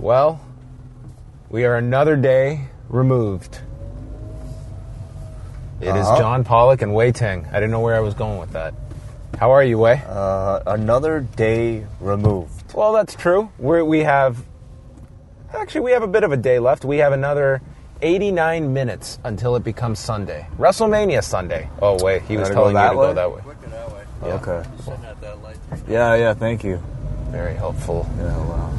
Well, we are another day removed. It is John Pollock and Wai Ting. I didn't know where I was going with that. How are you, Wai? Another day removed. Well, that's true. We have a bit of a day left. We have another 89 minutes until it becomes Sunday. WrestleMania Sunday. Oh, wait, he was telling you to go that way. Quicker that way. Yeah. Okay. Sitting at that light. Yeah, thank you. Very helpful. Yeah, wow.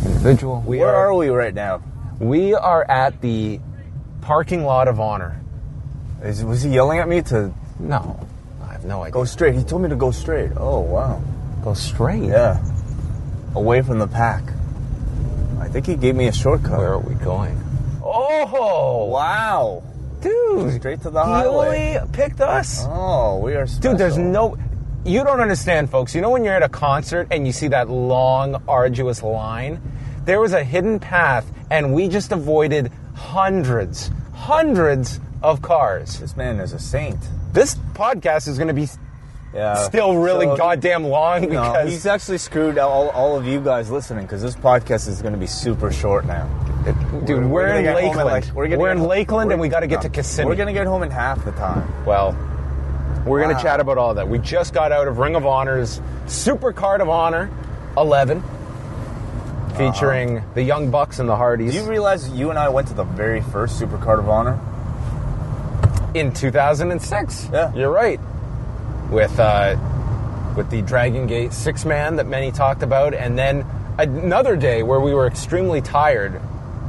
Individual. Where are we right now? We are at the parking lot of Honor. Was he yelling at me to... No, I have no idea. Go straight. He told me to go straight. Oh, wow. Go straight? Yeah. Away from the pack. I think he gave me a shortcut. Where are we going? Oh! Wow. Dude. Straight to the highway. He only picked us? Oh, we are special. Dude, there's no... You don't understand, folks. You know when you're at a concert and you see that long, arduous line? There was a hidden path, and we just avoided hundreds of cars. This man is a saint. This podcast is going to be still really goddamn long because... he's actually screwed all of you guys listening because this podcast is going to be super short now. Dude, we're in Lakeland. We're in Lakeland, and we got to get to Kissimmee. We're going to get home in half the time. Well... We're going to chat about all that. We just got out of Ring of Honor's Supercard of Honor 11, featuring the Young Bucks and the Hardys. Do you realize you and I went to the very first Supercard of Honor? In 2006. Yeah. You're right. With the Dragon Gate 6-man that many talked about, and then another day where we were extremely tired.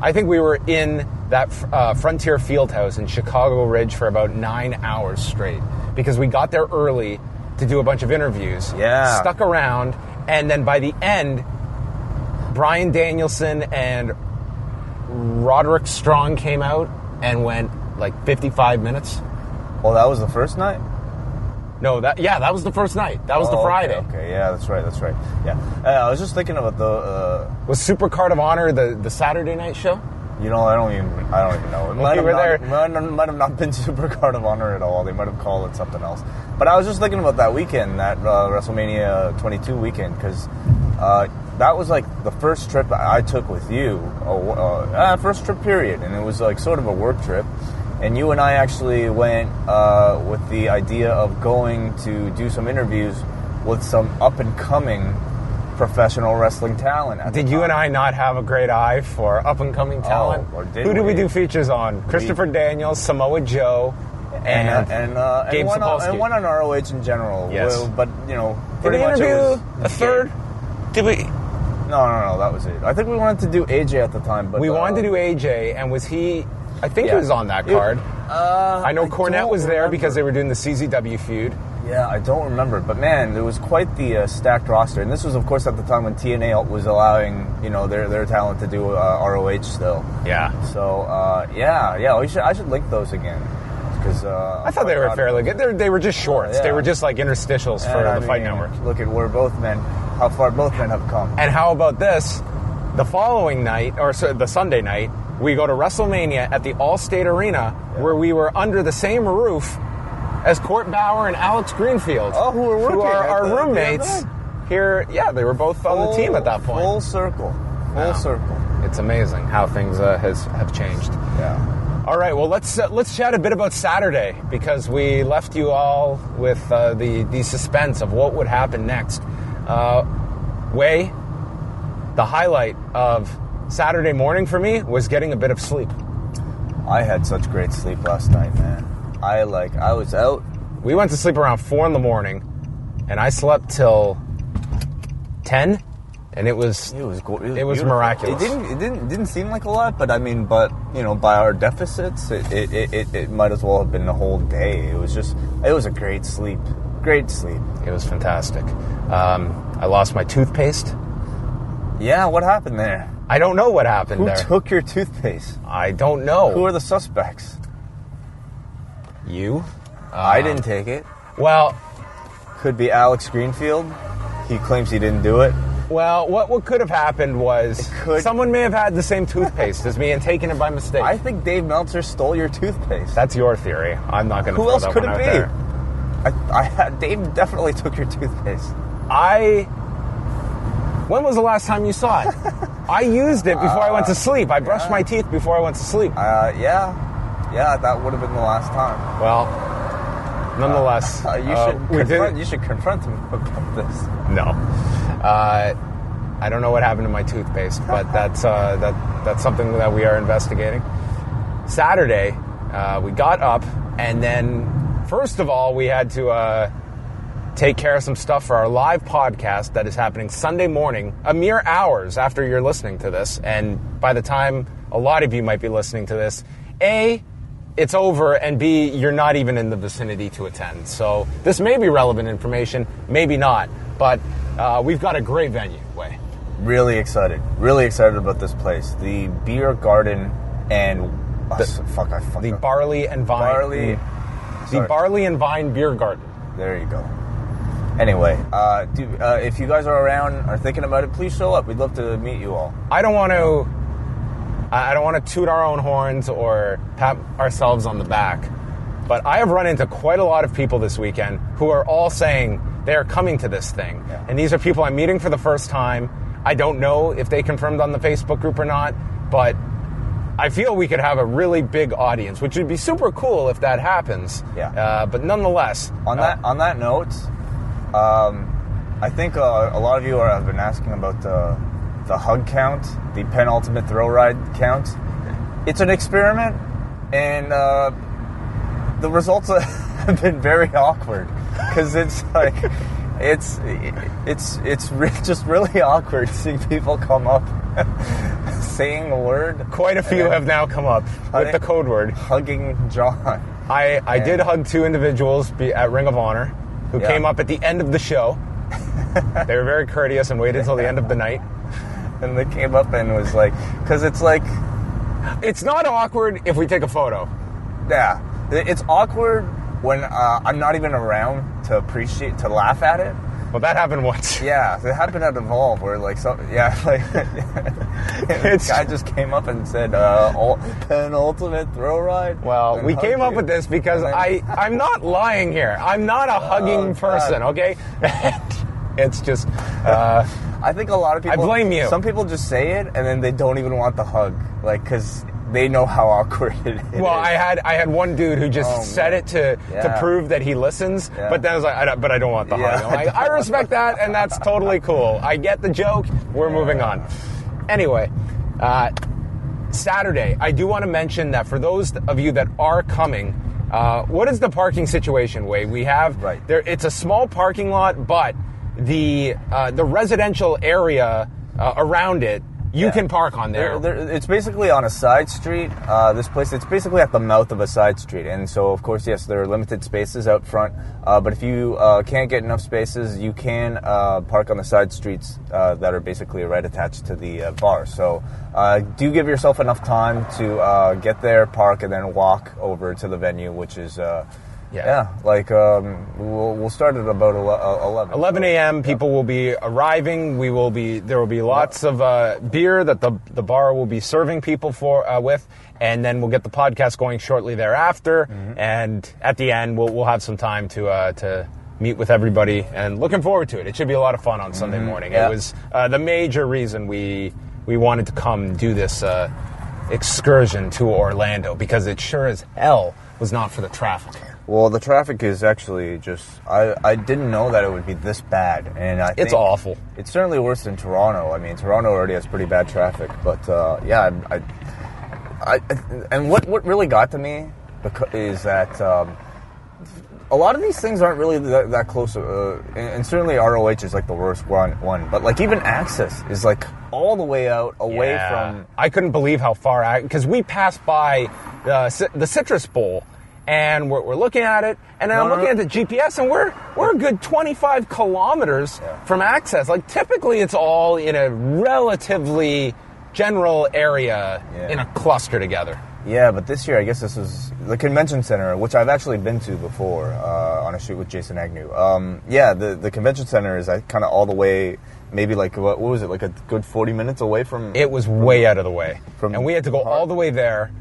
I think we were in that Frontier Fieldhouse in Chicago Ridge for about 9 hours straight. Because we got there early to do a bunch of interviews. Yeah. Stuck around, and then by the end, Bryan Danielson and Roderick Strong came out and went like 55 minutes. Oh, that was the first night? No, that was the first night. That was the Friday. Okay, yeah, that's right. Yeah. I was just thinking about the... Was Supercard of Honor the Saturday night show? You know, I don't even know. It might have not been Supercard of Honor at all. They might have called it something else. But I was just thinking about that weekend, that WrestleMania 22 weekend, because that was like the first trip I took with you. First trip period. And it was like sort of a work trip. And you and I actually went with the idea of going to do some interviews with some up-and-coming professional wrestling talent. Did you and I not have a great eye for up-and-coming talent? Who did we do features on? Christopher Daniels, Samoa Joe, and Gabe Sapolsky. And one on ROH in general. Yes. Well, but, you know, did pretty we much interview it was a third? Did we? No, that was it. I think we wanted to do AJ at the time. But we wanted to do AJ, and was he... I think he was on that card. I know Cornette was there because they were doing the CZW feud. Yeah, I don't remember. But, man, there was quite the stacked roster. And this was, of course, at the time when TNA was allowing, their talent to do ROH still. Yeah. So, I should link those again. Because I thought they were fairly good. They were just shorts. Yeah. They were just like interstitials for the Fight Network. Look at where both men, how far both men have come. And how about this? The following night, the Sunday night, we go to WrestleMania at the Allstate Arena, where we were under the same roof as Court Bauer and Alex Greenfield, who are our roommates here. Yeah, they were both on the team at that point. Full circle. It's amazing how things have changed. Yeah. All right, well, let's chat a bit about Saturday, because we left you all with the suspense of what would happen next. Wai, the highlight of Saturday morning for me was getting a bit of sleep. I had such great sleep last night, man. I was out. We went to sleep around 4 in the morning, and I slept till 10, and it was miraculous. It didn't seem like a lot, but by our deficits, it might as well have been the whole day. It was a great sleep. Great sleep. It was fantastic. I lost my toothpaste. Yeah, what happened there? I don't know what happened there. Who took your toothpaste? I don't know. Who are the suspects? You? I didn't take it. Well... Could be Alex Greenfield. He claims he didn't do it. Well, what could have happened was someone may have had the same toothpaste as me and taken it by mistake. I think Dave Meltzer stole your toothpaste. That's your theory. I'm not going to throw that one out there. Who else could it be? Dave definitely took your toothpaste. When was the last time you saw it? I used it before I went to sleep. I brushed my teeth before I went to sleep. Yeah, that would have been the last time. Well, nonetheless, you should confront him about this. No, I don't know what happened to my toothpaste, but that's something that we are investigating. Saturday, we got up, and then first of all, we had to take care of some stuff for our live podcast that is happening Sunday morning, a mere hours after you're listening to this. And by the time a lot of you might be listening to this, A, it's over, and B, you're not even in the vicinity to attend. So this may be relevant information, maybe not, but we've got a great venue, Wai. Really excited about this place. The Beer Garden and the Barley and Vine. The Barley and Vine Beer Garden. There you go. Anyway, if you guys are around, are thinking about it, please show up. We'd love to meet you all. I don't want to toot our own horns or pat ourselves on the back, but I have run into quite a lot of people this weekend who are all saying they are coming to this thing. Yeah. And these are people I'm meeting for the first time. I don't know if they confirmed on the Facebook group or not, but I feel we could have a really big audience, which would be super cool if that happens. Yeah. But nonetheless, on that note, I think a lot of you have been asking about the hug count, the penultimate thrill ride count. It's an experiment, and the results have been very awkward because it's like it's just really awkward seeing people come up saying a word. Quite a few have now come up with the code word. Hugging John. I did hug two individuals at Ring of Honor who came up at the end of the show. They were very courteous and waited until the end of the night. And they came up and was like, because it's like... It's not awkward if we take a photo. Yeah. It's awkward when I'm not even around to laugh at it. Well, that happened once. Yeah, it happened at Evolve where this guy just came up and said, penultimate thrill ride. Well, we came up with this because I'm not lying here. I'm not a hugging person, okay? It's just... I think a lot of people... I blame you. Some people just say it and then they don't even want the hug, because they know how awkward it is. Well, I had one dude who just said it to prove that he listens, but then I was like, I don't want the hug. I'm like, I respect that, and that's totally cool. I get the joke. We're moving on. Anyway, Saturday, I do want to mention that for those of you that are coming, what is the parking situation, Wai? We have there. It's a small parking lot, but the residential area around it, you can park on there. It's basically on a side street. This place, it's basically at the mouth of a side street. And so, of course, yes, there are limited spaces out front. But if you can't get enough spaces, you can park on the side streets that are basically right attached to the bar. So do give yourself enough time to get there, park, and then walk over to the venue, which is... we'll start at about 11. 11 a.m. People will be arriving. There will be lots of beer that the bar will be serving people with, and then we'll get the podcast going shortly thereafter. Mm-hmm. And at the end, we'll have some time to meet with everybody, and looking forward to it. It should be a lot of fun on Sunday morning. Yeah. It was the major reason we wanted to come do this excursion to Orlando, because it sure as hell was not for the traffic. Well, the traffic is actually just... I didn't know that it would be this bad, and it's awful. It's certainly worse than Toronto. I mean, Toronto already has pretty bad traffic, but and what really got to me is that a lot of these things aren't really that close, and certainly ROH is like the worst one. But like even Axxess is like all the way out away from... I couldn't believe how far, because we passed by the Citrus Bowl. And we're looking at it, and then I'm looking at the GPS, and we're a good 25 kilometers from Axxess. Like, typically it's all in a relatively general area in a cluster together. Yeah, but this year, I guess this was the convention center, which I've actually been to before on a shoot with Jason Agnew. The convention center is kind of all the way, maybe like, what was it, like a good 40 minutes away from... It was way out of the way. And we had to go all the way there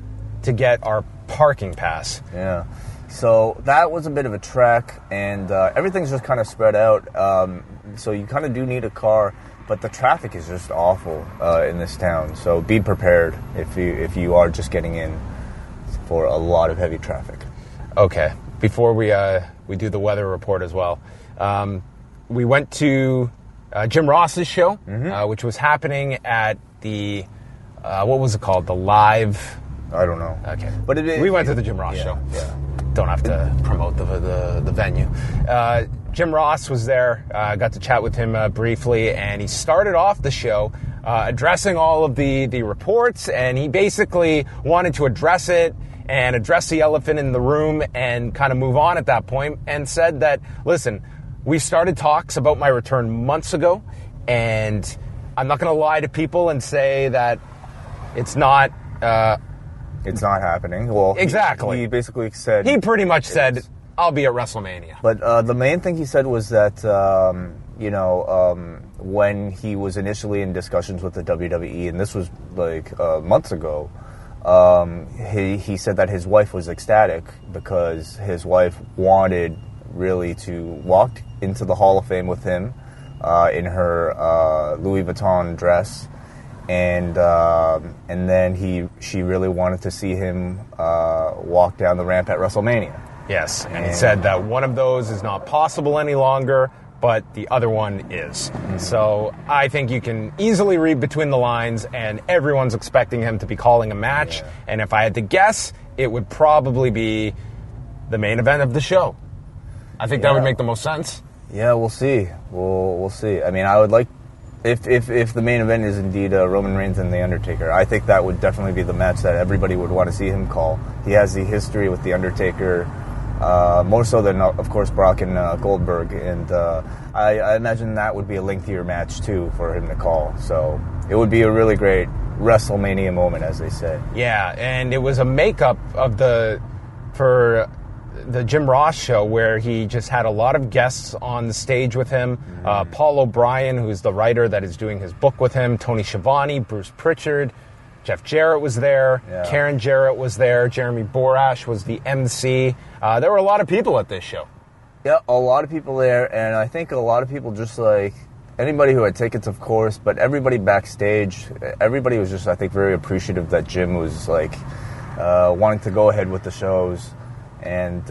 to get our parking pass. Yeah. So that was a bit of a trek, and everything's just kind of spread out. So you kind of do need a car But the traffic is just awful in this town. So be prepared if you are just getting in for a lot of heavy traffic. Okay. Before we do the weather report as well, we went to Jim Ross's show, which was happening at the what was it called? The Live. I don't know. Okay, but we went to the Jim Ross show. Yeah. Don't have to promote the venue. Jim Ross was there. Got to chat with him briefly, and he started off the show addressing all of the reports, and he basically wanted to address it and address the elephant in the room and kind of move on at that point, and said that, listen, we started talks about my return months ago, and I'm not going to lie to people and say that it's not happening. Well, exactly. He basically said... He pretty much said, I'll be at WrestleMania. But the main thing he said was that, when he was initially in discussions with the WWE, and this was like months ago, he said that his wife was ecstatic because his wife wanted really to walk into the Hall of Fame with him in her Louis Vuitton dress. And then she really wanted to see him walk down the ramp at WrestleMania. Yes, and he said that one of those is not possible any longer, but the other one is. Mm-hmm. So I think you can easily read between the lines, and everyone's expecting him to be calling a match. Yeah. And if I had to guess, it would probably be the main event of the show. I think that would make the most sense. Yeah, we'll see. We'll see. I mean, I would like... If the main event is indeed Roman Reigns and The Undertaker, I think that would definitely be the match that everybody would want to see him call. He has the history with The Undertaker, more so than, of course, Brock and Goldberg. And I imagine that would be a lengthier match, too, for him to call. So it would be a really great WrestleMania moment, as they say. Yeah, and it was a makeup for the Jim Ross show, where he just had a lot of guests on the stage with him. Paul O'Brien, who's the writer that is doing his book with him, Tony Schiavone, Bruce Pritchard, Jeff Jarrett was there, Karen Jarrett was there, Jeremy Borash was the MC. There were a lot of people at this show. Yeah, a lot of people there, and I think a lot of people just like anybody who had tickets, of course, but everybody backstage, everybody was just, I think, very appreciative that Jim was like wanting to go ahead with the shows. And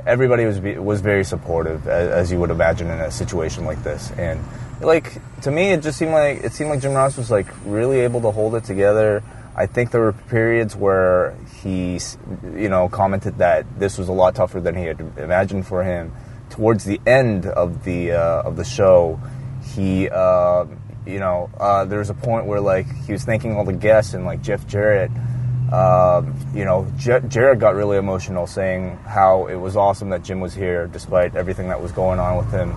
everybody was very supportive, as you would imagine in a situation like this. And like to me, it seemed like Jim Ross was like really able to hold it together. I think there were periods where he, commented that this was a lot tougher than he had imagined for him. Towards the end of the show, he, there was a point where like he was thanking all the guests, and like Jeff Jarrett. Jared got really emotional, saying how it was awesome that Jim was here despite everything that was going on with him.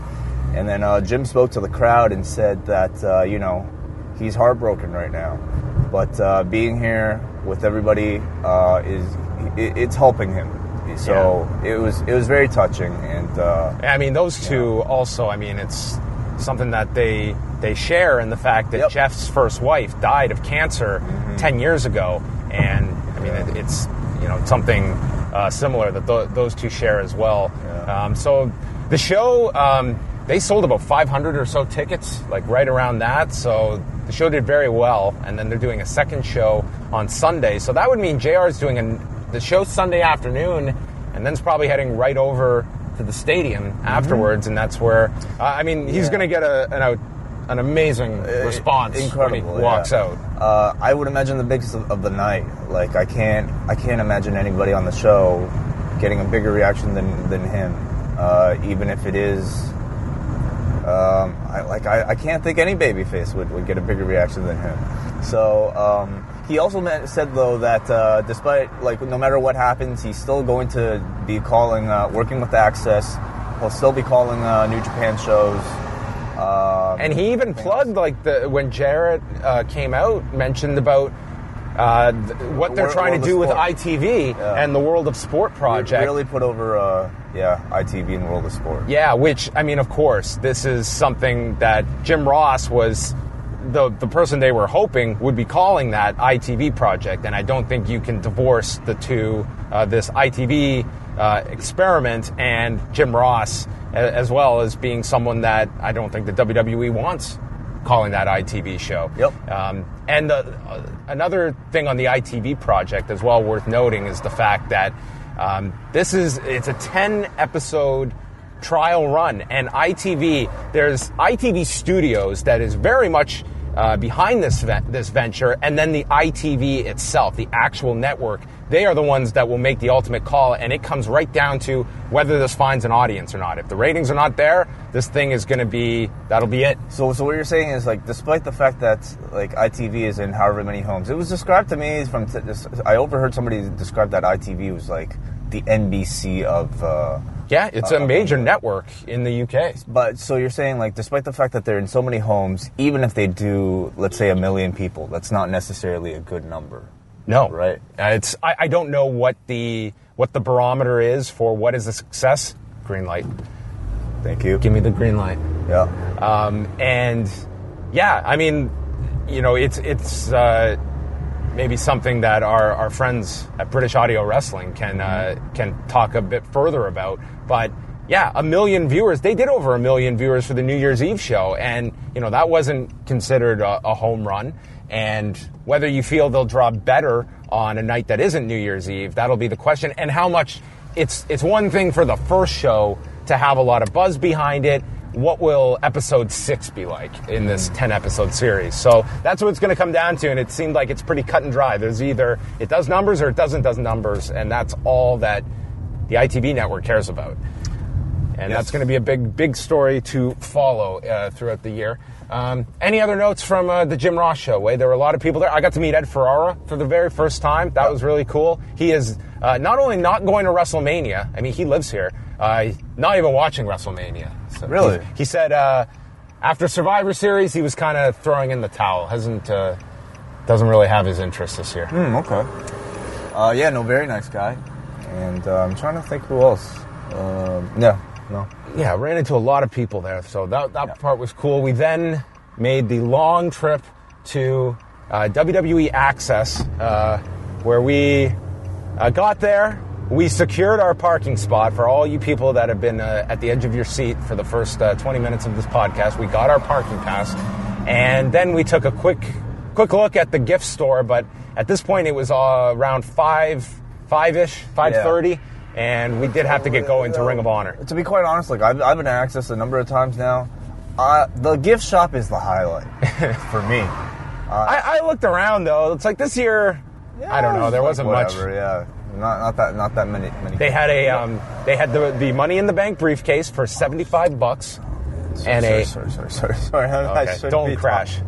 And then Jim spoke to the crowd and said that, he's heartbroken right now. But being here with everybody it's helping him. So it was very touching. And I mean, those two also, I mean, it's something that they share in the fact that Jeff's first wife died of cancer 10 years ago. And I mean, it's something similar that those two share as well. Yeah. So the show, they sold about 500 or so tickets, like right around that. So the show did very well. And then they're doing a second show on Sunday. So that would mean JR is doing the show Sunday afternoon, and then's probably heading right over to the stadium afterwards. And that's where he's going to get an amazing response. Incredible, when he walks out. I would imagine the biggest of the night. Like I can't imagine anybody on the show getting a bigger reaction than him. Even if it is, I can't think any babyface would get a bigger reaction than him. So he also said though that despite no matter what happens, he's still going to be calling, working with Axxess. He'll still be calling New Japan shows. And he even plugged when Jarrett came out, mentioned about what they're trying to do with ITV and the World of Sport project. Really put over, ITV and World of Sport. Yeah, which, I mean, of course, this is something that Jim Ross was the person they were hoping would be calling that ITV project. And I don't think you can divorce the two, this ITV experiment and Jim Ross, as well as being someone that I don't think the WWE wants calling that ITV show. Yep. And another thing on the ITV project as well worth noting is the fact that it's a 10-episode trial run, and there's ITV Studios that is very much behind this venture, and then the ITV itself, the actual network, they are the ones that will make the ultimate call, and it comes right down to whether this finds an audience or not. If the ratings are not there, this thing is going to be, that'll be it. So what you're saying is, like, despite the fact that, like, ITV is in however many homes, it was described to me I overheard somebody describe that ITV was like the NBC of... yeah, it's a major network in the UK. But so you're saying, like, despite the fact that they're in so many homes, even if they do, let's say, 1 million people, that's not necessarily a good number. No, right? I don't know what the barometer is for what is a success. Green light. Thank you. Give me the green light. Yeah. And yeah, I mean, it's maybe something that our friends at British Audio Wrestling can talk a bit further about. But yeah, 1 million viewers. They did over 1 million viewers for the New Year's Eve show, and that wasn't considered a home run. And whether you feel they'll draw better on a night that isn't New Year's Eve, that'll be the question. And how much it's one thing for the first show to have a lot of buzz behind it. What will episode 6 be like in this 10-episode series? So that's what it's going to come down to, and it seemed like it's pretty cut and dry. There's either it does numbers or it does numbers, and that's all that the ITV network cares about. And that's going to be a big story to follow throughout the year. Any other notes from the Jim Ross show? Wade? There were a lot of people there. I got to meet Ed Ferrara for the very first time. That was really cool. He is not only not going to WrestleMania, I mean, he lives here, not even watching WrestleMania. So really? He said after Survivor Series, he was kind of throwing in the towel. Doesn't really have his interest this year. Okay. Very nice guy. And I'm trying to think who else. No. Yeah, ran into a lot of people there, so that part was cool. We then made the long trip to WWE Axxess, where we got there. We secured our parking spot for all you people that have been at the edge of your seat for the first 20 minutes of this podcast. We got our parking pass, and then we took a quick look at the gift store, but at this point it was around 5-ish, 5:30. Yeah. And we did have to get going to Ring of Honor. To be quite honest, like I've been to Axxess a number of times now. The gift shop is the highlight for me. I looked around though. It's like this year, I don't know. There wasn't much. Yeah, not that many. They had they had the Money in the Bank briefcase for $75, and sorry. Okay, don't crash.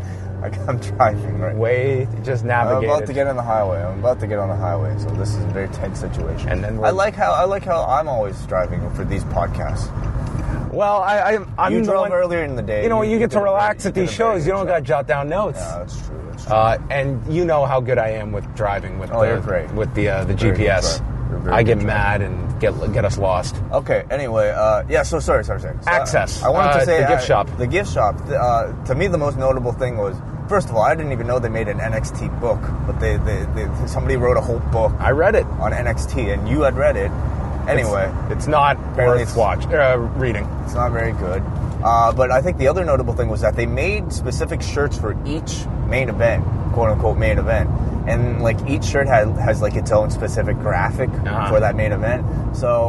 I'm driving right. Way just navigate. I'm about to get on the highway. So this is a very tense situation. And then I like how I'm always driving for these podcasts. Well, I'm you drove earlier in the day. You get to relax at these shows. You don't got to jot down notes. Yeah, that's true. And you know how good I am with driving with you're great. With the GPS. I get mad and get us lost. Okay. Anyway, So sorry. So, Axxess. I wanted to say the gift shop. The gift shop. To me, the most notable thing was, first of all, I didn't even know they made an NXT book, but they somebody wrote a whole book. I read it on NXT, and you had read it. Anyway, it's not worth reading. It's not very good. But I think the other notable thing was that they made specific shirts for each main event, quote unquote main event. And like each shirt has like its own specific graphic for that main event. So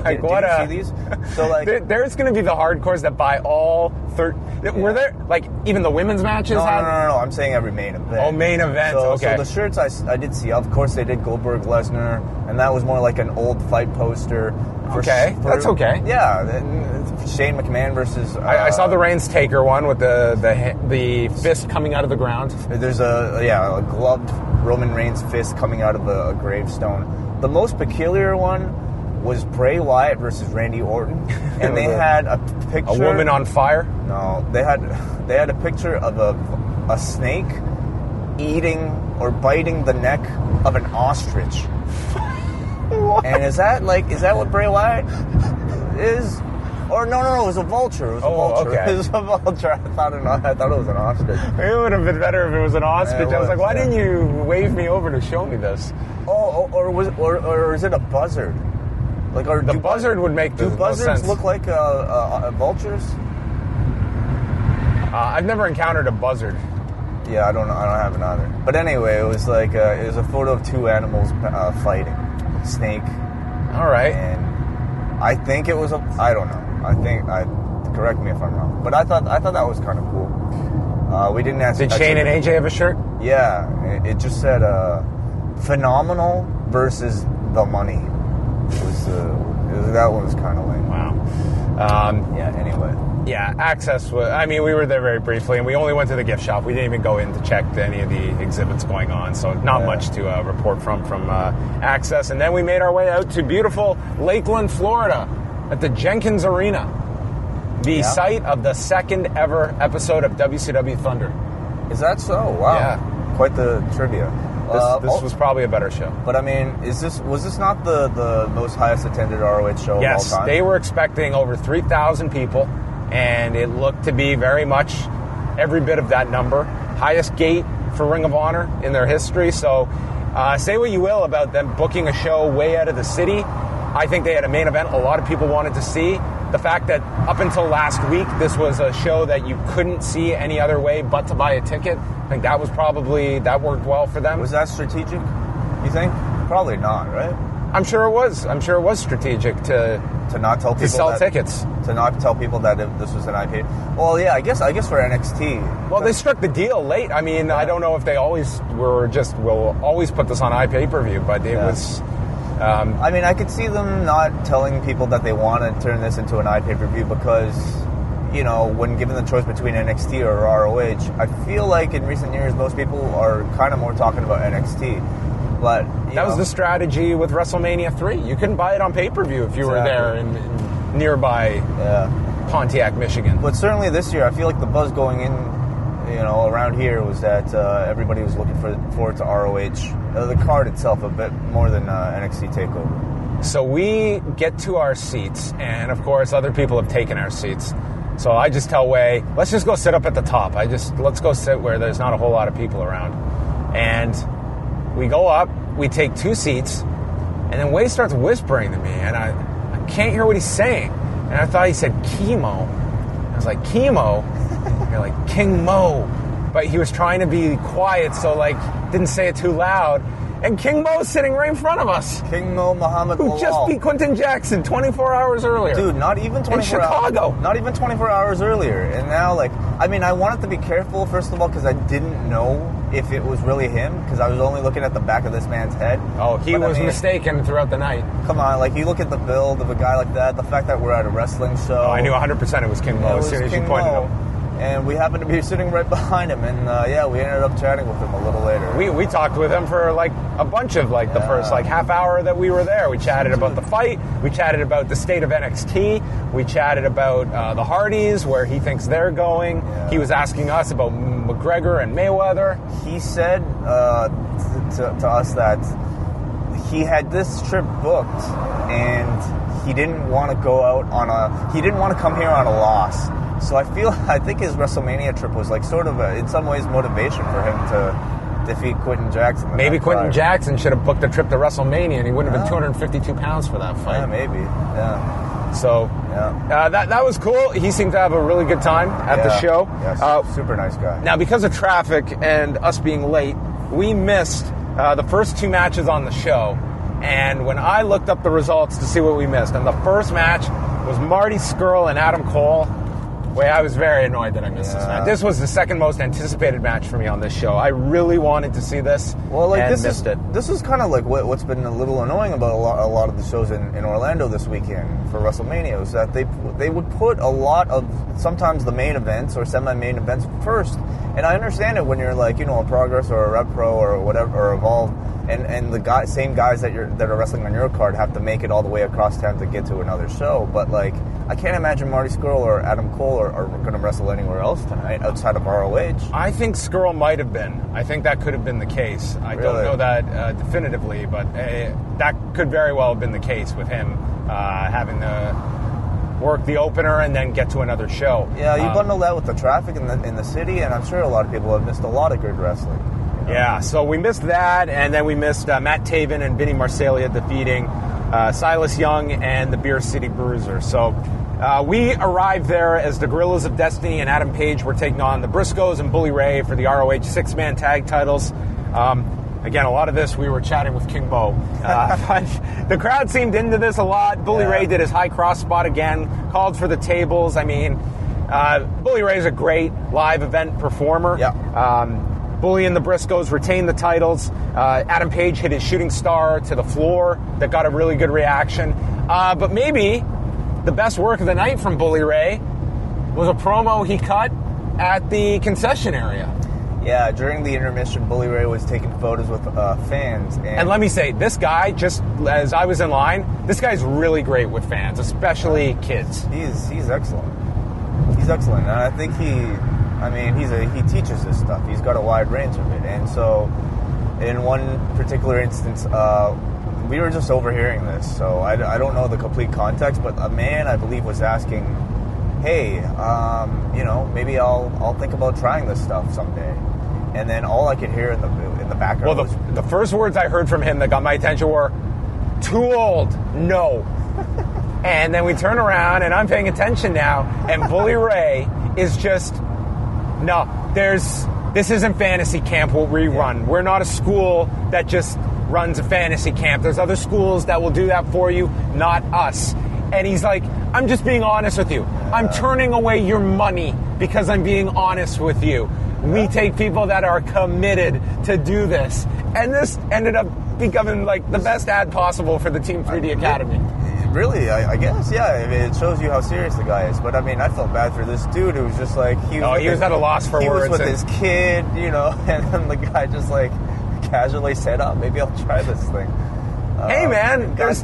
like did you see these? So like there's going to be the hardcores that buy all 30. Yeah. Were there like even the women's matches? No. I'm saying every main event. Oh, main events. Okay. So the shirts I did see. Of course, they did Goldberg Lesnar, and that was more like an old fight poster. That's okay. Yeah, Shane McMahon versus. I saw the Reigns Taker one with the fist coming out of the ground. There's a gloved Roman Reigns fist coming out of a gravestone. The most peculiar one was Bray Wyatt versus Randy Orton, and they had a picture. A woman on fire? No, they had a picture of a snake eating or biting the neck of an ostrich. What? And is that what Bray Wyatt is? Or no, it was a vulture. Okay. It was a vulture. I thought it was an ostrich. It would have been better if it was an ostrich. I was like, why didn't you wave me over to show me this? Or is it a buzzard? Like, the buzzard would make the do buzzards sense. look like vultures? I've never encountered a buzzard. Yeah, I don't have it either. But anyway, it was like it was a photo of two animals fighting. Snake. All right. And I think it was I don't know. Correct me if I'm wrong. But I thought that was kind of cool. We didn't answer. Did Shane and AJ have a shirt? Yeah, it just said phenomenal versus the money. That one was kind of lame. Wow. Yeah. Anyway. Yeah, Axxess was. I mean, we were there very briefly, and we only went to the gift shop. We didn't even go in to check any of the exhibits going on, so not much to report from Axxess. And then we made our way out to beautiful Lakeland, Florida, at the Jenkins Arena, the site of the second ever episode of WCW Thunder. Is that so? Wow. Yeah. Quite the trivia. This was probably a better show. But I mean, was this not the most highest attended ROH show of all time? Yes, they were expecting over 3,000 people, and it looked to be very much every bit of that number. Highest gate for Ring of Honor in their history. So say what you will about them booking a show way out of the city. I think they had a main event a lot of people wanted to see. The fact that up until last week, this was a show that you couldn't see any other way but to buy a ticket, I think that worked well for them. Was that strategic, you think? Probably not, right? I'm sure it was. I'm sure it was strategic to not tell people to sell tickets. To not tell people that this was an IP. Well, yeah, I guess for NXT. Well, they struck the deal late. I mean, I don't know if they always will always put this on iPay-per-view, but it was. I mean, I could see them not telling people that they want to turn this into an iPay-per-view because, you know, when given the choice between NXT or ROH, I feel like in recent years most people are kind of more talking about NXT. But that was the strategy with WrestleMania 3. You couldn't buy it on pay-per-view if you were there in nearby Pontiac, Michigan. But certainly this year, I feel like the buzz going in, you know, around here was that everybody was looking forward to ROH. The card itself a bit more than NXT TakeOver. So we get to our seats, and of course other people have taken our seats. So I just tell Wai, let's just go sit up at the top. Let's go sit where there's not a whole lot of people around. And we go up, we take 2 seats, and then Wai starts whispering to me, and I can't hear what he's saying. And I thought he said chemo. I was like, chemo? You're like, King Mo. But he was trying to be quiet, so didn't say it too loud. And King Mo's sitting right in front of us. King Mo Muhammad who just beat Quentin Jackson 24 hours earlier. Dude, not even 24 hours. In Chicago. Not even 24 hours earlier. And now, I wanted to be careful, first of all, because I didn't know if it was really him, because I was only looking at the back of this man's head. Oh, he was mistaken throughout the night. Come on, you look at the build of a guy like that, the fact that we're at a wrestling show. Oh, I knew 100% it was King Mo as soon as you pointed him. And we happened to be sitting right behind him, and we ended up chatting with him a little later. We talked with him for a bunch of the first half hour that we were there. We chatted about the fight. We chatted about the state of NXT. We chatted about the Hardys, where he thinks they're going. Yeah. He was asking us about McGregor and Mayweather. He said to us that he had this trip booked, and he didn't want to go out he didn't want to come here on a loss. So I think his WrestleMania trip was sort of in some ways motivation for him to defeat Quentin Jackson. Maybe Quentin Jackson should have booked a trip to WrestleMania and he wouldn't have been 252 pounds for that fight. Yeah, maybe. Yeah. So that was cool. He seemed to have a really good time at the show. Yeah, super nice guy. Now, because of traffic and us being late, we missed the first 2 matches on the show. And when I looked up the results to see what we missed, and the first match was Marty Scurll and Adam Cole. I was very annoyed that I missed this match. This was the second most anticipated match for me on this show. I really wanted to see this and missed it. This is kind of what's been a little annoying about a lot of the shows in Orlando this weekend for WrestleMania was that they would put a lot of sometimes the main events or semi-main events first. And I understand it when you're a Progress or a Rev Pro or whatever or Evolve. And the same guys that are wrestling on your card have to make it all the way across town to get to another show. But I can't imagine Marty Scurll or Adam Cole are going to wrestle anywhere else tonight outside of ROH. I think Scurll might have been. I think that could have been the case. I don't know that definitively, but that could very well have been the case with him having to work the opener and then get to another show. Yeah, you bundle that with the traffic in the city, and I'm sure a lot of people have missed a lot of good wrestling. Yeah, so we missed that, and then we missed Matt Taven and Vinny Marseglia defeating Silas Young and the Beer City Bruiser. So We arrived there as the Gorillas of Destiny and Adam Page were taking on the Briscoes and Bully Ray for the ROH six-man tag titles. Again, a lot of this we were chatting with King Mo. But the crowd seemed into this a lot. Bully Ray did his high cross spot again, called for the tables. I mean, Bully Ray is a great live event performer. Bully and the Briscoes retained the titles. Adam Page hit his shooting star to the floor that got a really good reaction. But maybe the best work of the night from Bully Ray was a promo he cut at the concession area. Yeah, during the intermission, Bully Ray was taking photos with fans. And let me say, this guy, just as I was in line, this guy's really great with fans, especially kids. He's excellent. He's excellent. And I think he teaches this stuff. He's got a wide range of it. And so in one particular instance, we were just overhearing this. So I don't know the complete context, but a man, I believe, was asking, hey, maybe I'll think about trying this stuff someday. And then all I could hear in the background was... the first words I heard from him that got my attention were, too old, no. And then we turn around, and I'm paying attention now, and Bully Ray is just, no, this isn't fantasy camp what we run. We're not a school that just runs a fantasy camp. There's other schools that will do that for you, not us. And he's like, I'm just being honest with you. I'm turning away your money because I'm being honest with you. We take people that are committed to do this. And this ended up becoming like the best ad possible for the Team 3D Academy. Really, I guess, yeah. It shows you how serious the guy is. But I mean, I felt bad for this dude who was just like... He was at a loss for words. He was with his kid, and then the guy just like casually said, maybe I'll try this thing. Hey man, there's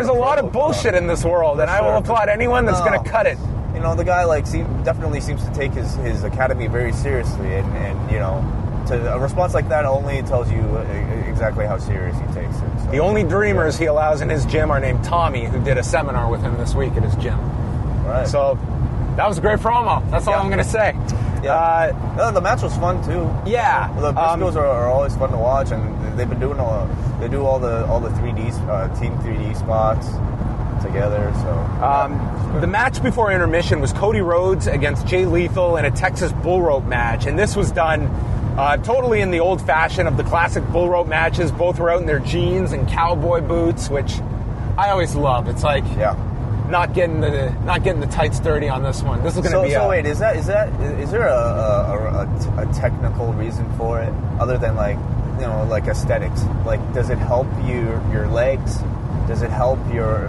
a lot of bullshit in this world, and I will applaud anyone that's going to cut it. The guy definitely seems to take his academy very seriously, and a response like that only tells you exactly how serious he takes it. So, the only dreamers he allows in his gym are named Tommy, who did a seminar with him this week at his gym. Right. So that was a great promo. That's all I'm going to say. Yeah. The match was fun too. Yeah. The Briscoes are always fun to watch, and they've been doing they do all the 3D Team 3D spots together. So the match before intermission was Cody Rhodes against Jay Lethal in a Texas bull rope match, and this was done totally in the old fashion of the classic bull rope matches. Both were out in their jeans and cowboy boots, which I always love. It's like not getting the tights dirty on this one. This is going to be. So wait, is there a technical reason for it other than like aesthetics? Like, does it help your legs? Does it help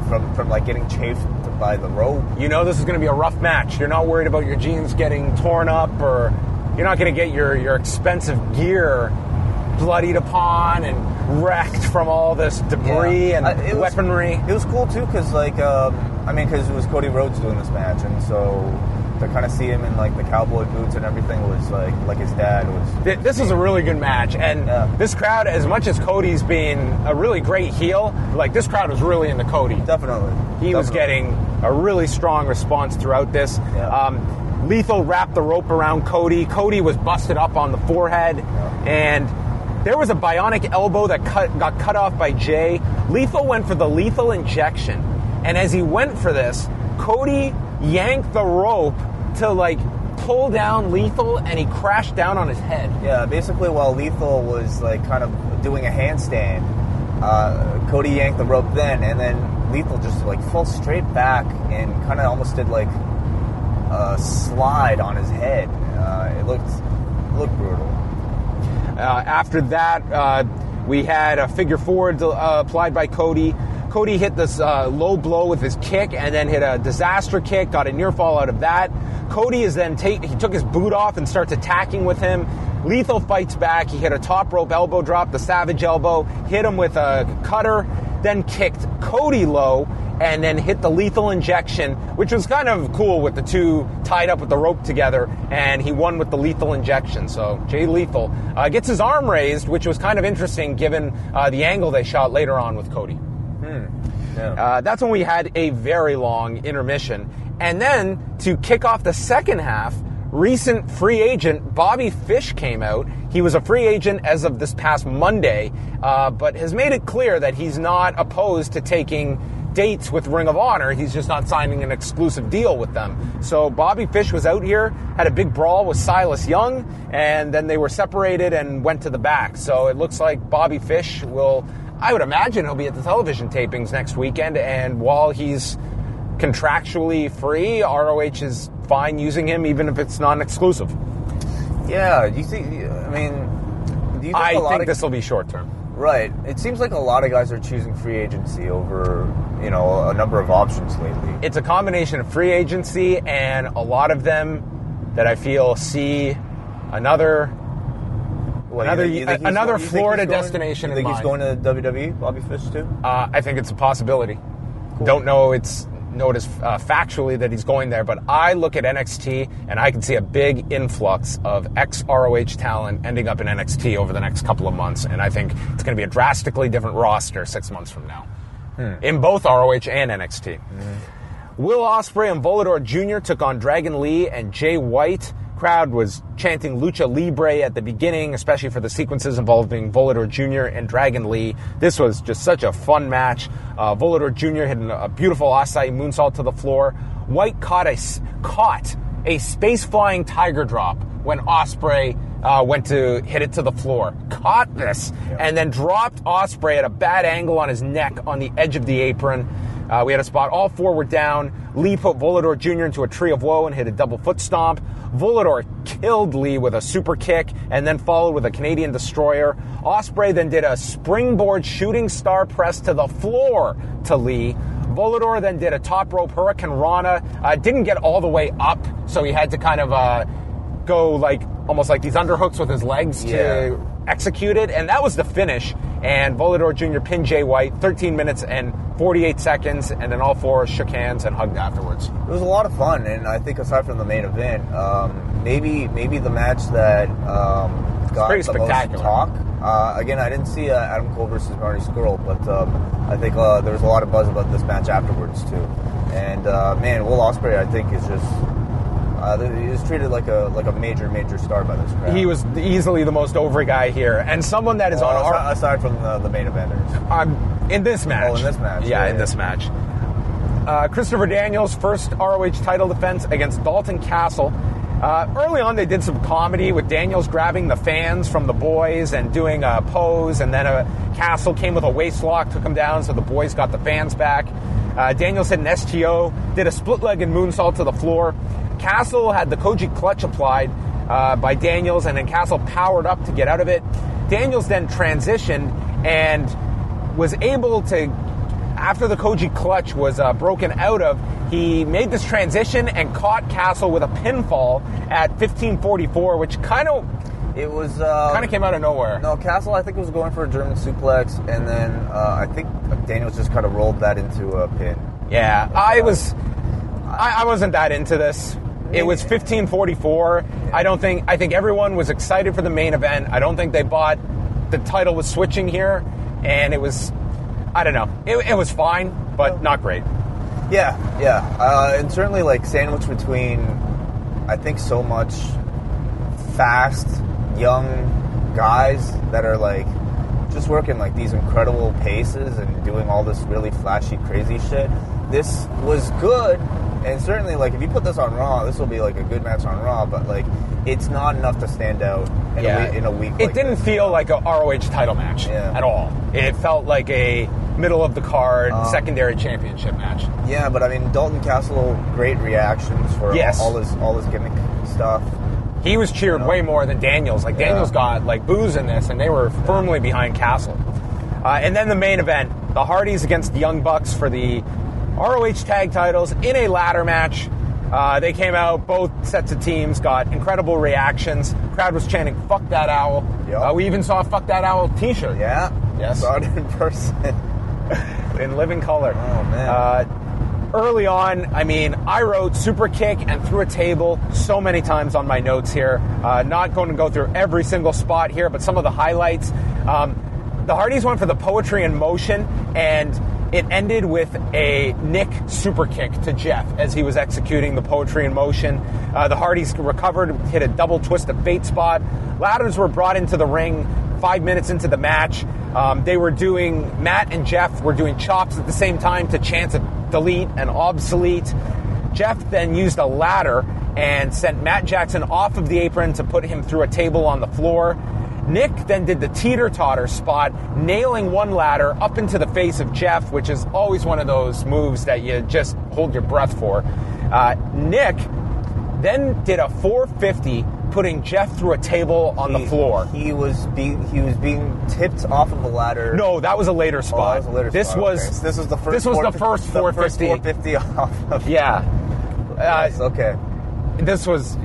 from like getting chafed by the rope? This is going to be a rough match. You're not worried about your jeans getting torn up, or you're not going to get your expensive gear bloodied upon and wrecked from all this debris and weaponry. It was cool too because because it was Cody Rhodes doing this match, and so to kind of see him in like the cowboy boots and everything was like his dad was. This was a really good match, and this crowd, as much as Cody's being a really great heel, like this crowd was really into Cody. Definitely. He was getting a really strong response throughout this. Yeah. Lethal wrapped the rope around Cody. Cody was busted up on the forehead, and there was a bionic elbow that got cut off by Jay. Lethal went for the lethal injection, and as he went for this, Cody yanked the rope to pull down Lethal, and he crashed down on his head. Yeah, basically while Lethal was kind of doing a handstand, Cody yanked the rope then, and then Lethal just fell straight back and kind of almost did a slide on his head. It looked brutal. After that, we had a figure four applied by Cody. Cody hit this low blow with his kick and then hit a disaster kick, got a near fall out of that. Cody is then he took his boot off and starts attacking with him. Lethal fights back. He hit a top rope elbow drop, the Savage elbow, hit him with a cutter, then kicked Cody low, and then hit the lethal injection, which was kind of cool with the two tied up with the rope together, and he won with the lethal injection. So Jay Lethal gets his arm raised, which was kind of interesting given the angle they shot later on with Cody. Yeah. That's when we had a very long intermission. And then to kick off the second half, recent free agent Bobby Fish came out. He was a free agent as of this past Monday, but has made it clear that he's not opposed to taking dates with Ring of Honor. He's just not signing an exclusive deal with them. So Bobby Fish was out here, had a big brawl with Silas Young, and then they were separated and went to the back. So it looks like Bobby Fish I would imagine he'll be at the television tapings next weekend, and while he's contractually free, ROH is fine using him even if it's non-exclusive. Yeah, do you think I think this will be short term. Right. It seems like a lot of guys are choosing free agency over, a number of options lately. It's a combination of free agency and a lot of them that I feel see another Florida destination in mind. You think he's going to WWE, Bobby Fish, too? I think it's a possibility. Cool. Don't know it's factually that he's going there, but I look at NXT and I can see a big influx of ex-ROH talent ending up in NXT over the next couple of months, and I think it's going to be a drastically different roster 6 months from now in both ROH and NXT. Will Ospreay and Volador Jr. took on Dragon Lee and Jay White. Crowd was chanting Lucha Libre at the beginning, especially for the sequences involving Volador Jr. and Dragon Lee. This was just such a fun match. Volador Jr. hit a beautiful Asai moonsault to the floor. White caught a space-flying tiger drop when Ospreay went to hit it to the floor. Caught this and then dropped Ospreay at a bad angle on his neck on the edge of the apron. We had a spot. All four were down. Lee put Volador Jr. into a tree of woe and hit a double foot stomp. Volador killed Lee with a super kick and then followed with a Canadian destroyer. Ospreay then did a springboard shooting star press to the floor to Lee. Volador then did a top rope Hurricane Rana. Didn't get all the way up, so he had to kind of go almost like these underhooks with his legs to execute it, and that was the finish. And Volador Jr. pinned Jay White 13 minutes and 48 seconds, and then all four shook hands and hugged afterwards. It was a lot of fun, and I think aside from the main event, maybe the match that got the most talk. Again, I didn't see Adam Cole versus Marty Scurll, but I think there was a lot of buzz about this match afterwards too. And Will Ospreay, I think, is just he was treated like a major star by this crowd. He was easily the most over guy here, and someone that is aside from the main eventers. In this match. Oh, in this match. Yeah, in this match. Christopher Daniels' first ROH title defense against Dalton Castle. Early on, they did some comedy with Daniels grabbing the fans from the boys and doing a pose, and then Castle came with a waist lock, took him down, so the boys got the fans back. Daniels hit an STO, did a split-legged moonsault to the floor. Castle had the Koji clutch applied by Daniels, and then Castle powered up to get out of it. Daniels then transitioned and was able to, after the Koji clutch was broken out of, he made this transition and caught Castle with a pinfall at 15:44, which kind of came out of nowhere. No, Castle, I think, was going for a German suplex, and then I think Daniels just kind of rolled that into a pin. Yeah, I wasn't that into this. It was 15:44. I think everyone was excited for the main event. I don't think they bought the title was switching here, and it was, I don't know. It was fine, but not great. Yeah. And certainly sandwiched between, I think, so much fast, young guys that are just working these incredible paces and doing all this really flashy, crazy shit. This was good, and certainly if you put this on Raw, this will be a good match on Raw, but it's not enough to stand out in a week. It didn't feel like a ROH title match at all. It felt like a middle of the card secondary championship match. Yeah, but Dalton Castle, great reactions for all his gimmick stuff. He was cheered way more than Daniels. Daniels got boos in this, and they were firmly behind Castle. And then the main event, the Hardys against the Young Bucks for the ROH tag titles in a ladder match. They came out, both sets of teams got incredible reactions. Crowd was chanting, "Fuck that owl." Yep. We even saw a "Fuck that owl" t-shirt. Yeah. Yes. Saw it in person. In living color. Oh, man. Early on, I wrote super kick and threw a table so many times on my notes here. Not going to go through every single spot here, but some of the highlights. The Hardys went for the poetry in motion, and it ended with a Nick super kick to Jeff as he was executing the poetry in motion. The Hardys recovered, hit a double twist of fate spot. Ladders were brought into the ring. 5 minutes into the match. Matt and Jeff were doing chops at the same time to chance of delete and obsolete. Jeff then used a ladder and sent Matt Jackson off of the apron to put him through a table on the floor. Nick then did the teeter-totter spot, nailing one ladder up into the face of Jeff, which is always one of those moves that you just hold your breath for. Nick then did a 450, putting Jeff through a table on the floor. He was being tipped off of a ladder. No, that was a later spot. That was a later this spot. Was okay. So this was the first. This was the first 450. 450 off of. Yeah. Yes, okay. This was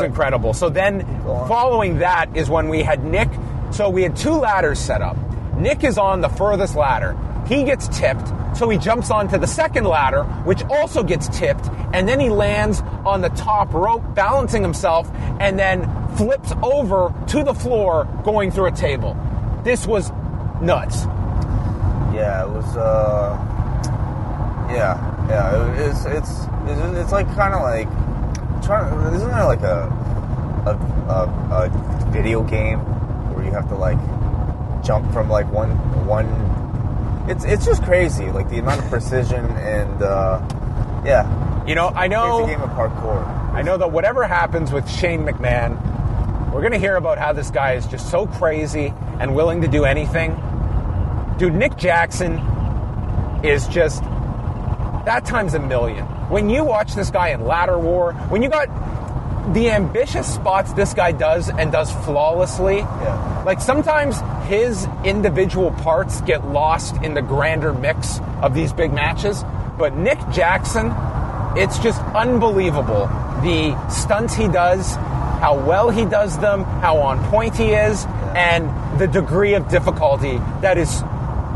incredible. So then, following that is when we had Nick. So we had 2 ladders set up. Nick is on the furthest ladder. He gets tipped, so he jumps onto the second ladder, which also gets tipped, and then he lands on the top rope, balancing himself, and then flips over to the floor, going through a table. This was nuts. Yeah, it was. It's like kind of like. Isn't there like a video game where you have to like jump from like one? It's just crazy, like the amount of precision and yeah. You know, I know. It's a game of parkour. I know that whatever happens with Shane McMahon, we're going to hear about how this guy is just so crazy and willing to do anything. Dude, Nick Jackson is just that times a million. When you watch this guy in Ladder War, when you got the ambitious spots this guy does and does flawlessly, like sometimes his individual parts get lost in the grander mix of these big matches. But Nick Jackson, it's just unbelievable. The stunts he does, how well he does them, how on point he is, and the degree of difficulty that is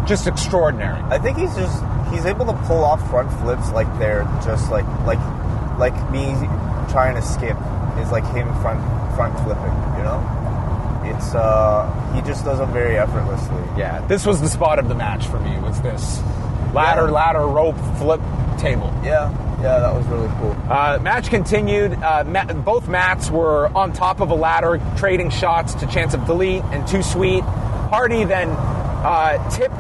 just extraordinary. I think he's able to pull off front flips like they're just like me trying to skip is like him front flipping, you know? It's he just does them very effortlessly. Yeah, this was the spot of the match for me, was this ladder rope flip table. Yeah, that was really cool. Match continued. Both Matts were on top of a ladder, trading shots to chance of delete and too sweet. Hardy then tipped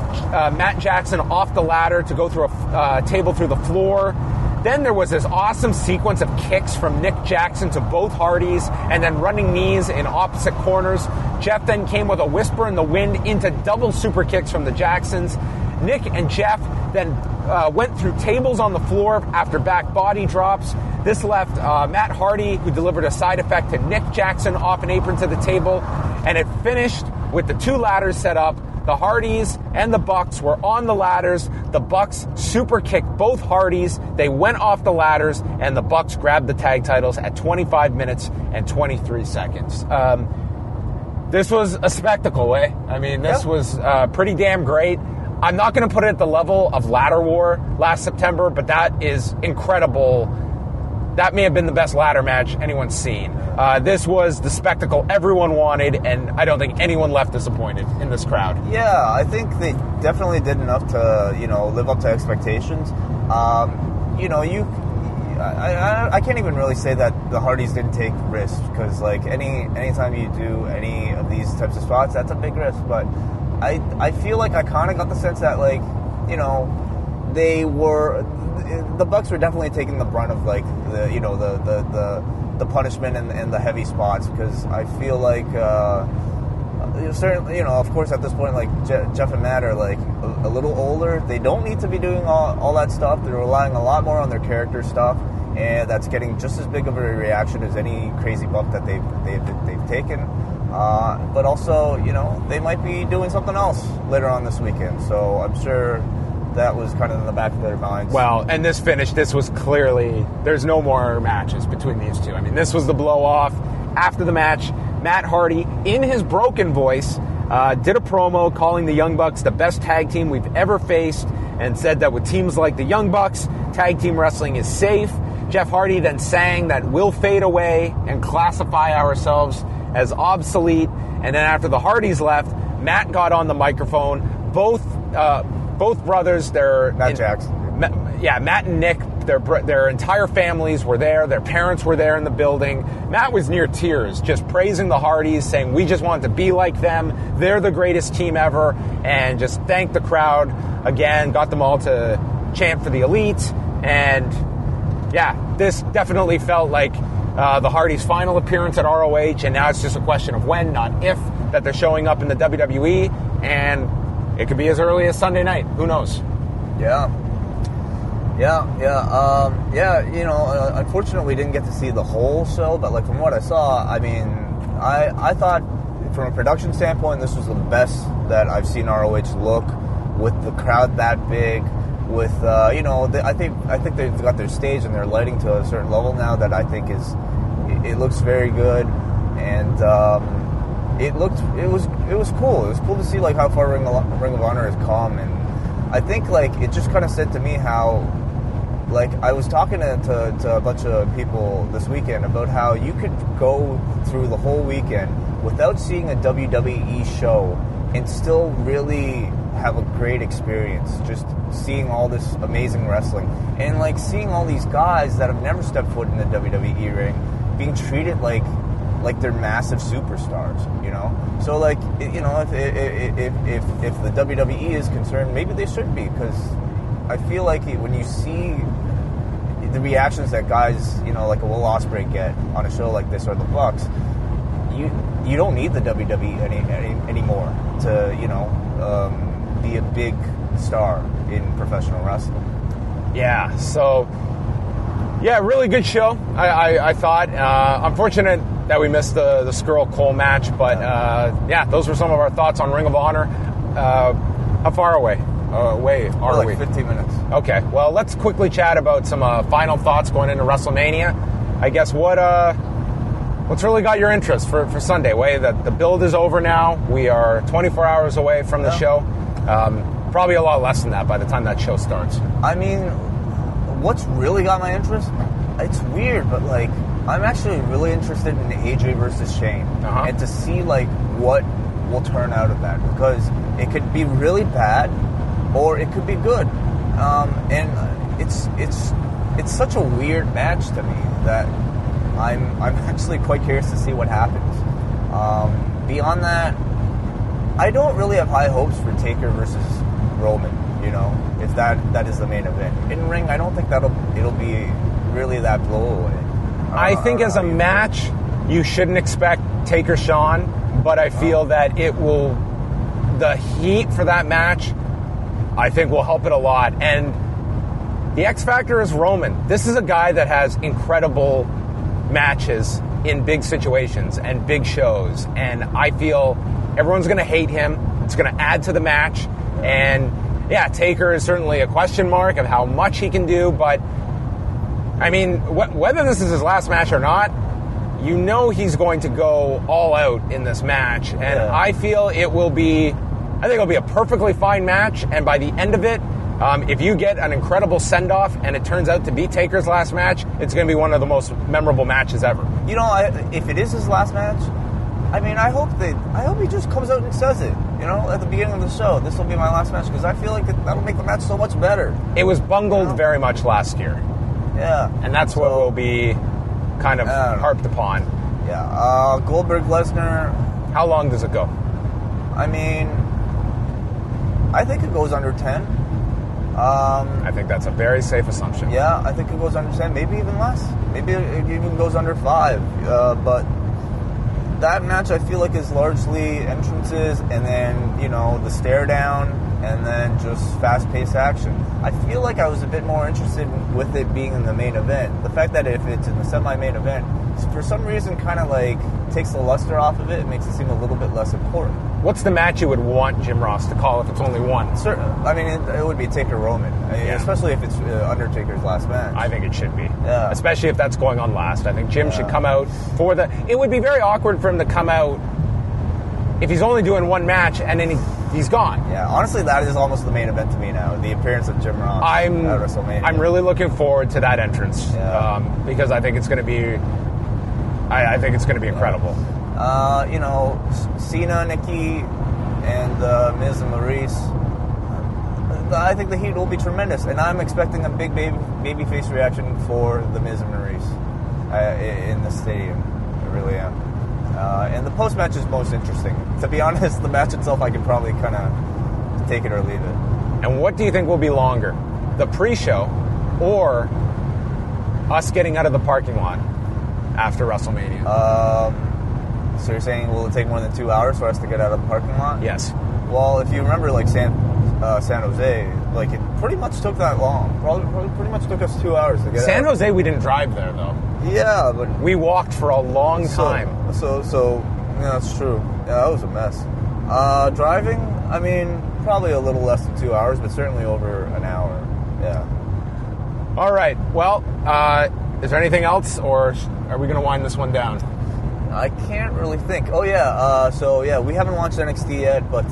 Matt Jackson off the ladder to go through a table through the floor. Then there was this awesome sequence of kicks from Nick Jackson to both Hardys and then running knees in opposite corners. Jeff then came with a whisper in the wind into double super kicks from the Jacksons. Nick and Jeff then went through tables on the floor after back body drops. This left Matt Hardy, who delivered a side effect to Nick Jackson off an apron to the table. And it finished with the 2 ladders set up. The Hardys and the Bucks were on the ladders. The Bucks super kicked both Hardys. They went off the ladders, and the Bucks grabbed the tag titles at 25 minutes and 23 seconds. This was a spectacle, eh? I mean, this was pretty damn great. I'm not going to put it at the level of Ladder War last September, but that is incredible. That may have been the best ladder match anyone's seen. This was the spectacle everyone wanted, and I don't think anyone left disappointed in this crowd. Yeah, I think they definitely did enough to, live up to expectations. I can't even really say that the Hardys didn't take risks, because like anytime you do any of these types of spots, that's a big risk. But I feel like I kind of got the sense that the Bucks were definitely taking the brunt of like the punishment and the heavy spots, because I feel like certainly of course at this point like Jeff and Matt are like a little older. They don't need to be doing all that stuff. They're relying a lot more on their character stuff, and that's getting just as big of a reaction as any crazy bump that they've taken. But also they might be doing something else later on this weekend. So I'm sure that was kind of in the back of their minds. Well, and this was clearly, there's no more matches between these two. I mean, this was the blow-off. After the match, Matt Hardy, in his broken voice, did a promo calling the Young Bucks the best tag team we've ever faced, and said that with teams like the Young Bucks, tag team wrestling is safe. Jeff Hardy then sang that we'll fade away and classify ourselves as obsolete. And then after the Hardys left, Matt got on the microphone. Both brothers, Matt Jackson. Matt and Nick Their entire families were there. Their parents were there in the building. Matt was near tears, just praising the Hardys, saying we just want to be like them. They're the greatest team ever, and just thanked the crowd again. Got them all to chant for the Elite, and yeah, this definitely felt like the Hardys' final appearance at ROH, and now it's just a question of when, not if, that they're showing up in the WWE, and it could be as early as Sunday night. Who knows? Yeah. You know, unfortunately, we didn't get to see the whole show, but like from what I saw, I mean, I thought from a production standpoint, this was the best that I've seen ROH look, with the crowd that big, with you know, I think they've got their stage and their lighting to a certain level now that I think it looks very good, and it was cool. It was cool to see like how far Ring of Honor has come, and I think like it just kind of said to me how, like, I was talking to a bunch of people this weekend about how you could go through the whole weekend without seeing a WWE show and still really have a great experience, just seeing all this amazing wrestling and like seeing all these guys that have never stepped foot in the WWE ring being treated like they're massive superstars, you know. So like, you know, if the WWE is concerned, maybe they should be, because I feel like when you see the reactions that guys, you know, like a Will Ospreay get on a show like this, or the Bucks, you don't need the WWE anymore to, you know, be a big star in professional wrestling. Yeah. So, yeah, really good show. I thought. Unfortunate that we missed the Skrull Cole match, but yeah, those were some of our thoughts on Ring of Honor. How far away? Are we? 15 minutes. Okay, well, let's quickly chat about some final thoughts going into WrestleMania. I guess what's really got your interest for Sunday? Wai, that the build is over now. We are 24 hours away from the show. Probably a lot less than that by the time that show starts. I mean, what's really got my interest? It's weird, but like, I'm actually really interested in AJ versus Shane, and to see like what will turn out of that, because it could be really bad or it could be good, and it's such a weird match to me that I'm actually quite curious to see what happens. Beyond that, I don't really have high hopes for Taker versus Roman, you know, if that is the main event. In ring, I don't think it'll be really that blow-away. I think as a match, you shouldn't expect Taker-Shawn, but I feel that the heat for that match, I think, will help it a lot. And the X Factor is Roman. This is a guy that has incredible matches in big situations and big shows, and I feel everyone's going to hate him. It's going to add to the match, and yeah, Taker is certainly a question mark of how much he can do, but I mean, whether this is his last match or not, you know he's going to go all out in this match, and I feel I think it'll be a perfectly fine match, and by the end of it, if you get an incredible send-off and it turns out to be Taker's last match, it's going to be one of the most memorable matches ever. You know, if it is his last match, I mean, I hope he just comes out and says it, you know, at the beginning of the show. This will be my last match, because I feel like that'll make the match so much better. It was bungled very much last year. Yeah. And that's what will be kind of harped upon. Yeah. Goldberg-Lesnar. How long does it go? I mean, I think it goes under 10. I think that's a very safe assumption. Yeah, I think it goes under 10, maybe even less. Maybe it even goes under 5. But that match, I feel like, is largely entrances and then, you know, the stare down and then just fast-paced action. I feel like I was a bit more interested with it being in the main event. The fact that if it's in the semi-main event, for some reason, kind of like takes the luster off of it. It makes it seem a little bit less important. What's the match you would want Jim Ross to call if it's only one? I mean, it would be Taker Roman, especially if it's Undertaker's last match. I think it should be. Yeah. Especially if that's going on last. I think Jim should come out for it would be very awkward for him to come out if he's only doing one match and then he's gone. Yeah, honestly, that is almost the main event to me now, the appearance of Jim Ross at WrestleMania. I'm really looking forward to that entrance because I think it's going to be incredible. You know, Cena, Nikki, and Miz and Maurice. I think the heat will be tremendous, and I'm expecting a big babyface reaction for The Miz and Maurice in the stadium. I really am. And the post-match is most interesting. To be honest, the match itself, I can probably kind of take it or leave it. And what do you think will be longer? The pre-show or us getting out of the parking lot after WrestleMania? So you're saying, will it take more than 2 hours for us to get out of the parking lot? Yes. Well, if you remember, like San Jose, like it pretty much took that long. Probably pretty much took us 2 hours to get San out. Jose, we didn't drive there though. Yeah, but we walked for a long time. So yeah, that's true. Yeah, that was a mess. Driving, I mean, probably a little less than 2 hours, but certainly over an hour. Yeah. All right. Well, is there anything else, or are we going to wind this one down? I can't really think. Oh, yeah. So, yeah, we haven't watched NXT yet, but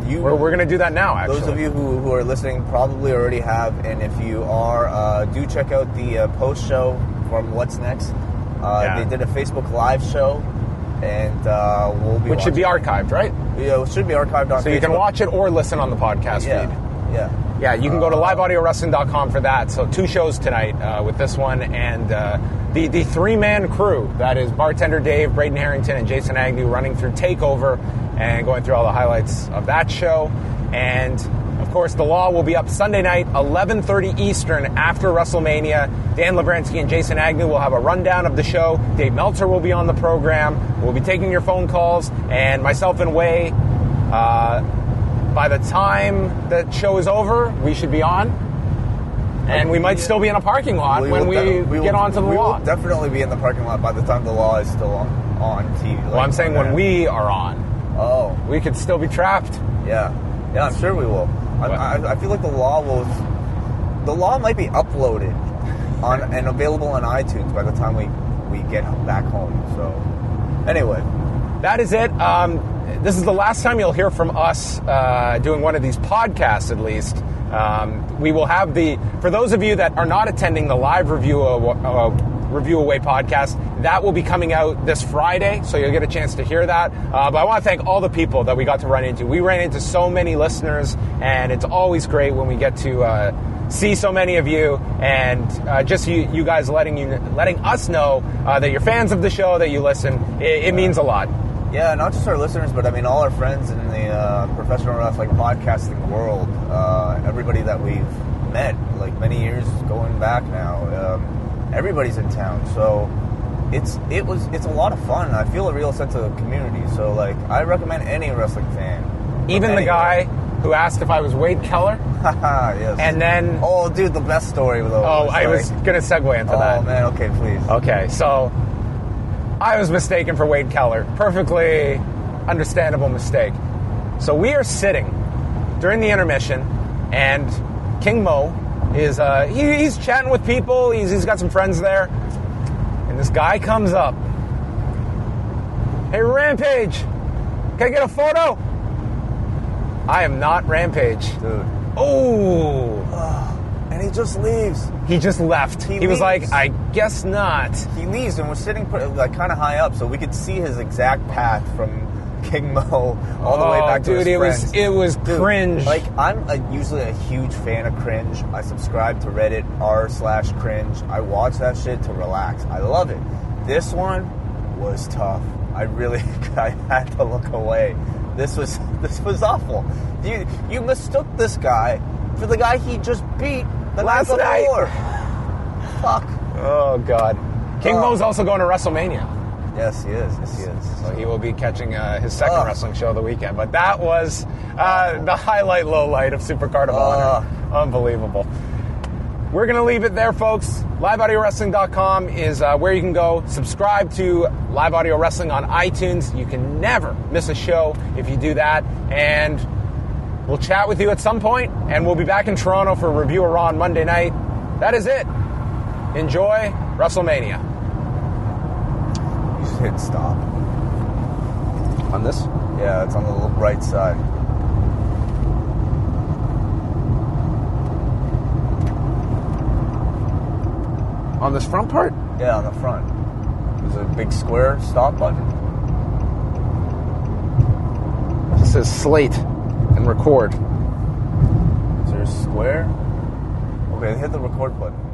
We're going to do that now, actually. Those of you who are listening probably already have, and if you are, do check out the post-show from What's Next. They did a Facebook Live show, and we'll be Which should be archived, right? Yeah, it should be archived on Facebook. So you can watch it or listen on the podcast feed. Yeah, you can go to liveaudiowrestling.com for that. So 2 shows tonight with this one and the 3-man crew. That is Bartender Dave, Braden Harrington, and Jason Agnew running through TakeOver and going through all the highlights of that show. And, of course, The Law will be up Sunday night, 11:30 Eastern after WrestleMania. Dan Labranski and Jason Agnew will have a rundown of the show. Dave Meltzer will be on the program. We'll be taking your phone calls. And myself and Wai, by the time the show is over, we should be on. And we might still be in a parking lot when we get onto The Law. We will definitely be in the parking lot by the time The Law is still on TV. Well, I'm saying when we are on. Oh. We could still be trapped. Yeah, I'm sure we will. I feel like The Law might be uploaded and available on iTunes by the time we get back home. So, anyway. That is it. This is the last time you'll hear from us doing one of these podcasts, at least. We will have for those of you that are not attending the live Review-A-Wai podcast, that will be coming out this Friday, so you'll get a chance to hear that. But I want to thank all the people that we got to run into. We ran into so many listeners, and it's always great when we get to see so many of you, and just you guys letting us know that you're fans of the show, that you listen. It means a lot. Yeah, not just our listeners, but I mean all our friends in the professional wrestling podcasting world. Everybody that we've met, like many years going back now. Everybody's in town, so it's a lot of fun. I feel a real sense of community. So like, I recommend any wrestling fan. Even the guy who asked if I was Wade Keller. Yes. And then... Oh, dude, the best story though. I was going to segue into that. Oh man, okay, please. Okay, so I was mistaken for Wade Keller. Perfectly understandable mistake. So we are sitting during the intermission, and King Mo is he's chatting with people. He's got some friends there, and this guy comes up. Hey, Rampage, can I get a photo? I am not Rampage, dude. Oh. And he just leaves. He just left. He was like, I guess not. He leaves, and we're sitting like kind of high up, so we could see his exact path from King Mo all the way back to his friends. It was cringe. Like, I'm usually a huge fan of cringe. I subscribe to Reddit r/cringe. I watch that shit to relax. I love it. This one was tough. I had to look away. This was awful. You mistook this guy for the guy he just beat the last night. Fuck. Oh God. King Mo's also going to WrestleMania. Yes, he is. So he will be catching his second wrestling show of the weekend. But that was the highlight, low light of Supercard of Honor. Unbelievable. We're going to leave it there, folks. LiveAudioWrestling.com is where you can go. Subscribe to Live Audio Wrestling on iTunes. You can never miss a show if you do that. And we'll chat with you at some point, and we'll be back in Toronto for Review-A-Wai on Monday night. That is it. Enjoy WrestleMania. You just hit stop. On this? Yeah, it's on the right side. On this front part? Yeah, on the front. There's a big square stop button. It says slate and record. There's Where? Okay, hit the record button.